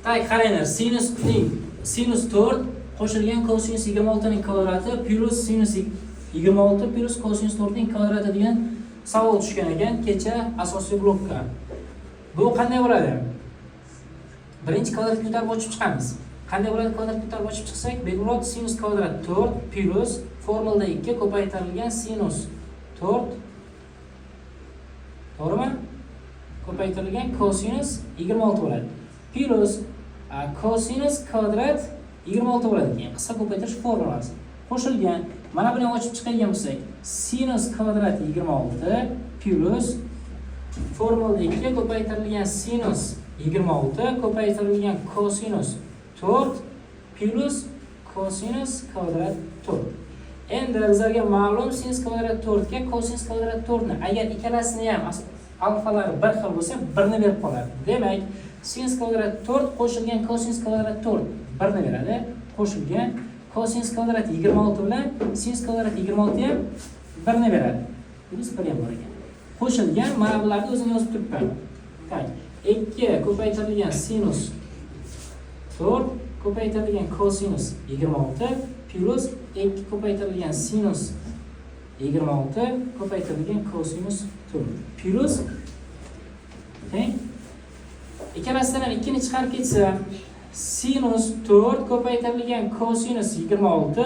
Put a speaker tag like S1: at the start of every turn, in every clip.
S1: Tak, qaranglar, sinus 4 qo'shilgan kosinus 26 ning kvadrati plus sinus 26 plus kosinus 4 ning kvadrati degan savol tushgan ekan kecha asosiy blokka. Bu qanday bo'ladi? Birinchi kvadratga ko'tarib ochib chiqamiz. Qanday bo'ladi kvadratga ko'tarib ochib chiqsak, begrod sinus kvadrat 4 plus formulada 2 ko'paytirilgan sinus 4 to'g'rimi? Ko'paytirilgan kosinus 26 bo'ladi. Plus kosinus kvadrat 26 bo'ladi keyin qisqa ko'paytirish formulasi. Qo'shilgan. Mana buni ochib chiqadigan bo'lsak, sinus kvadrat 26 plus formulada 2 ko'paytirilgan sinus 26 ko'paytirilgan kosinus 4 plus kosinus kvadrat 4. Endi bizlarga ma'lum sinus kvadrat 4 ga kosinus kvadrat 4 ni agar ikkalasini ham alfalari bir xil bo'lsa, birni berib qoladi. Demak, sinus kvadrat 4 qo'shilgan kosinus kvadrat 4 birni beradi. Qo'shilgan kosinus kvadrat 26 bilan sinus kvadrat 26 ham birni beradi. Plus 1 ham bor ekan. Qo'shilgan mana bularni o'zini yozib turibman. Tak, 2 ko'paytirilgan sinus 4 ko'paytirilgan kosinus 26 plus 2 ko'paytirilgan sinus 26 ko'paytirilgan kosinus 4 plus teng ikkalasidan ham 2 ni chiqarib ketsa sinus 4 ko'paytirilgan kosinus 26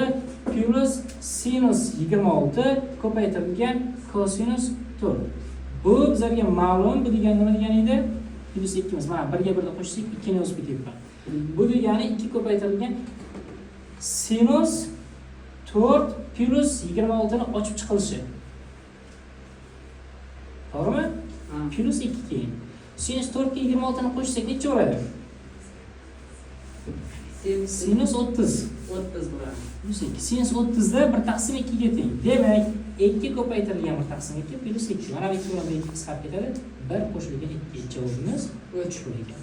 S1: plus sinus 26 ko'paytirilgan kosinus 4. Bu bizlarga ma'lum, bu degani nima degani edi? Plus 2 emas. Mana 1 ga 1 ni qo'shsak 2 ni o'zib ketyapti. Bu degani 2 ko'paytirilgan sinus 4 plus 26 ni ochib chiqilishi. To'g'rimi? Plus 2 keyin. Sinus 4 ga 26 ni qo'shsak necha bo'ladi? Sinus 30 bo'ladi. Plus 2. Sinus 30 da 1 taqsim 2 ga teng. Demak, 2 ko'paytirilgan 1 taqsim 2 plus 2. Mana bu 2 bilan 2 qisqarib ketadi. 1 qo'shilgan 2 javobimiz 3 bo'lar ekan.